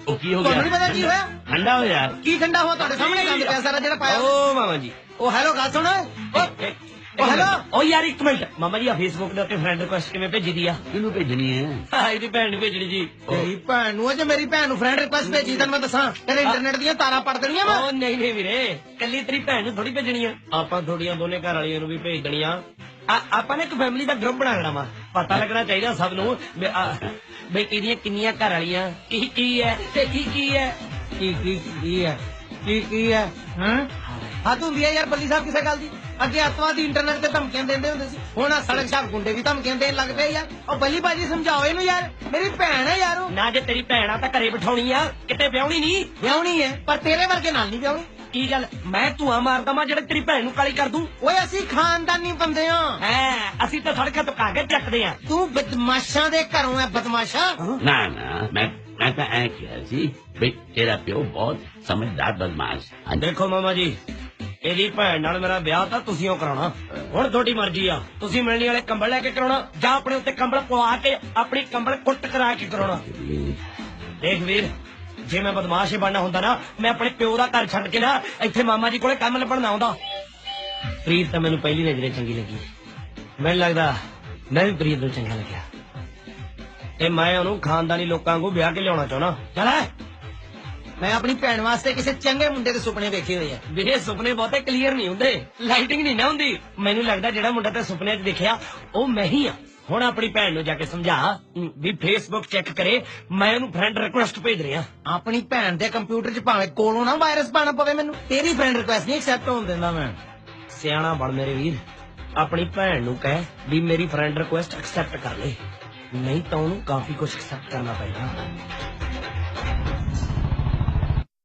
ਉਹ ਕੀ ਹੋ ਤੁਹਾਨੂੰ ਨਹੀਂ ਗਿਆ? ਪਤਾ ਕੀ ਹੋਇਆ? ਠੰਡਾ ਹੋ ਯਾਰ। ਕੀ ਠੰਡਾ ਹੋਇਆ ਤੁਹਾਡੇ ਸਾਹਮਣੇ ਗੰਦ ਪਿਆ ਸਾਰਾ ਜਿਹੜਾ ਪਾਇਆ। ਓ ਮਾਮਾ ਜੀ, ਉਹ ਹੈਲੋ ਗੱਲ ਸੁਣ। ਉਹ ਹੈਲੋ। ਓ ਯਾਰ ਇੱਕ ਮਿੰਟ, ਮਾਮਾ ਜੀ ਆ ਫੇਸਬੁੱਕ ਦੇ ਉੱਤੇ ਫਰੈਂਡ ਰਿਕੁਐਸਟ ਕਿਵੇਂ ਭੇਜੀ ਦੀ ਆ? ਕਿਹਨੂੰ ਭੇਜਣੀ ਹੈ? ਇਹਦੀ ਭੈਣ ਨੂੰ ਭੇਜਣੀ ਜੀ। ਤੇਰੀ ਭੈਣ ਨੂੰ ਜੇ ਮੇਰੀ ਭੈਣ ਨੂੰ ਫਰੈਂਡ ਰਿਕੁਐਸਟ ਭੇਜੀ ਤੈਨੂੰ ਮੈਂ ਦੱਸਾਂ ਤੇਰੇ ਇੰਟਰਨੈਟ ਦੀਆਂ ਤਾਰਾਂ ਪੜ ਦੇਣੀਆਂ ਮੈਂ। ਓ ਨਹੀਂ ਨਹੀਂ ਵੀਰੇ, ਕੱਲੀ ਤੇਰੀ ਭੈਣ ਨੂੰ ਥੋੜੀ ਭੇਜਣੀ ਆ, ਆਪਾਂ ਥੋੜੀਆਂ ਦੋਨੇ ਘਰ ਵਾਲੀਆਂ ਨੂੰ ਵੀ ਭੇਜ ਦੇਣੀਆਂ। ਆਪਾਂ ਨੇ ਇੱਕ ਫੈਮਿਲੀ ਦਾ ਗਰੁੱਪ ਬਣਾ ਲੈਣਾ ਵਾ, ਪਤਾ ਲੱਗਣਾ ਚਾਹੀਦਾ ਸਭ ਨੂੰ ਬਈ ਇਹਦੀਆਂ ਕਿੰਨੀਆਂ ਘਰ ਵਾਲੀਆਂ, ਕੀ ਹੈ ਤੇ ਕੀ ਹੈ। ਕੀ ਹੈ ਹਾਂ ਹੱਦ ਹੁੰਦੀ ਹੈ ਯਾਰ ਬੱਲੀ ਸਾਹਿਬ ਕਿਸੇ ਗੱਲ ਦੀ। ਅੱਗੇ ਅੱਤਵਾਦੀ ਇੰਟਰਨੈਟ ਤੇ ਧਮਕੀਆਂ ਦਿੰਦੇ ਹੁੰਦੇ ਸੀ, ਹੁਣ ਆ ਸੜਕ ਛਾਪ ਗੁੰਡੇ ਵੀ ਧਮਕੀਆਂ ਦੇਣ ਲੱਗ ਪਏ ਯਾਰ। ਉਹ ਬੱਲੀ ਬਾਜੀ ਸਮਝਾਓ ਇਹਨੂੰ ਯਾਰ, ਮੇਰੀ ਭੈਣ ਹੈ ਯਾਰ ਉਹ। ਨਾ ਜੇ ਤੇਰੀ ਭੈਣ ਆ ਤਾਂ ਘਰੇ ਬਿਠਾਉਣੀ ਆ, ਕਿਤੇ ਵਿਆਹਣੀ ਨਹੀਂ। ਵਿਆਹਣੀ ਹੈ ਪਰ ਤੇਰੇ ਵਰਗੇ ਨਾਲ ਨਹੀਂ ਵਿਆਹਣੀ। ਕੀ ਗੱਲ, ਮੈਂ ਧੂਆਂ ਮਾਰਦਾ ਮੈਂ ਜਿਹੜਾ ਤੇਰੀ ਭੈਣ ਨੂੰ ਕਾਲੀ ਕਰ ਦੂੰ? ਓਏ ਅਸੀਂ ਖਾਨਦਾਨੀ ਬੰਦੇ ਆ। ਅਸੀਂ ਤਾਂ ਸੜਕਾਂ ਤੋਂ ਕਾਗਜ਼ ਚੱਕਦੇ ਆ। ਤੂੰ ਬਦਮਾਸ਼ਾਂ ਦੇ ਘਰੋਂ ਹੈ ਬਦਮਾਸ਼ਾ। ਨਾ ਮੈਂ ਤਾਂ ਐ ਕਿਹਾ ਸੀ ਬਈ ਤੇਰਾ ਪਿਓ ਬਹੁਤ ਸਮਝਦਾਰ ਬਦਮਾਸ਼। ਦੇਖੋ ਮਾਮਾ ਜੀ, ਇਹਦੀ ਭੈਣ ਨਾਲ ਮੇਰਾ ਵਿਆਹ ਤਾਂ ਤੁਸੀਂ ਉਹ ਕਰਾਉਣਾ, ਹੁਣ ਤੁਹਾਡੀ ਮਰਜ਼ੀ ਆ। ਤੁਸੀਂ ਮਿਲਣੀ ਵਾਲੇ ਕੰਬਲ ਲੈ ਕੇ ਕਰਾਉਣਾ ਜਾਂ ਆਪਣੇ ਉੱਤੇ ਕੰਬਲ ਪਵਾ ਕੇ ਆਪਣੀ ਕੰਬਲ ਕੁੱਟ ਕਰਾ ਕੇ ਕਰਾਉਣਾ। ਦੇਖ ਵੀਰ, ਜੇ ਮੈਂ ਬਦਮਾਸ਼ ਹੀ ਬਣਨਾ ਹੁੰਦਾ ਨਾ, ਮੈਂ ਆਪਣੇ ਪਿਓ ਦਾ ਘਰ ਛੱਡ ਕੇ ਨਾ ਇੱਥੇ ਮਾਮਾ ਜੀ ਕੋਲੇ ਕੰਮ ਲੱਭਣ ਨਾ ਆਉਂਦਾ। ਪ੍ਰੀਤ ਤਾਂ ਮੈਨੂੰ ਪਹਿਲੀ ਨਜ਼ਰੇ ਚੰਗੀ ਲੱਗੀ, ਮੈਨੂੰ ਲੱਗਦਾ ਮੈਂ ਵੀ ਪ੍ਰੀਤ ਨੂੰ ਚੰਗਾ ਲੱਗਿਆ ਤੇ ਮੈਂ ਉਹਨੂੰ ਖਾਨਦਾਨੀ ਲੋਕਾਂ ਵਾਂਗੂ ਵਿਆਹ ਕੇ ਲਿਆਉਣਾ ਚਾਹੁੰਦਾ। ਚੱਲ ਮੈਂ ਆਪਣੀ ਭੈਣ ਵਾਸਤੇ ਕਿਸੇ ਚੰਗੇ ਮੁੰਡੇ ਦੇ ਸੁਪਨੇ ਵੇਖੇ ਹੋਏ ਆ। ਵੀਰੇ ਸੁਪਨੇ ਬਹੁਤੇ ਕਲੀਅਰ ਨਹੀਂ ਹੁੰਦੇ, ਲਾਈਟਿੰਗ ਨਹੀਂ ਨਾ ਹੁੰਦੀ। ਮੈਨੂੰ ਲੱਗਦਾ ਜਿਹੜਾ ਮੁੰਡਾ ਤੇ ਸੁਪਨਿਆਂ 'ਚ ਦੇਖਿਆ ਉਹ ਮੈਂ ਹੀ ਆ। ਹੁਣ ਆਪਣੀ ਭੈਣ ਨੂੰ ਜਾ ਕੇ ਸਮਝਾ ਵੀ ਫੇਸਬੁੱਕ ਚੈੱਕ ਕਰੇ, ਮੈਂ ਉਹਨੂੰ ਫਰੈਂਡ ਰਿਕੁਐਸਟ ਭੇਜ ਰਿਹਾ। ਆਪਣੀ ਭੈਣ ਦੇ ਕੰਪਿਊਟਰ 'ਚ ਭਾਵੇਂ ਕੋਲੋਂ ਨਾ ਵਾਇਰਸ ਪਾਣਾ ਪਵੇ ਮੈਨੂੰ, ਤੇਰੀ ਫਰੈਂਡ ਰਿਕੁਐਸਟ ਨਹੀਂ ਐਕਸੈਪਟ ਹੋਣ ਦਿੰਦਾ ਮੈਂ। ਸਿਆਣਾ ਬਣ ਮੇਰੇ ਵੀਰ, ਆਪਣੀ ਭੈਣ ਨੂੰ ਕਹਿ ਵੀ ਮੇਰੀ ਫਰੈਂਡ ਰਿਕੁਐਸਟ ਐਕਸੈਪਟ ਕਰ ਲੈ, ਨਹੀਂ ਤਾਂ ਉਹਨੂੰ ਕਾਫੀ ਕੁਝ ਐਕਸੈਪਟ ਕਰਨਾ ਪਏਗਾ।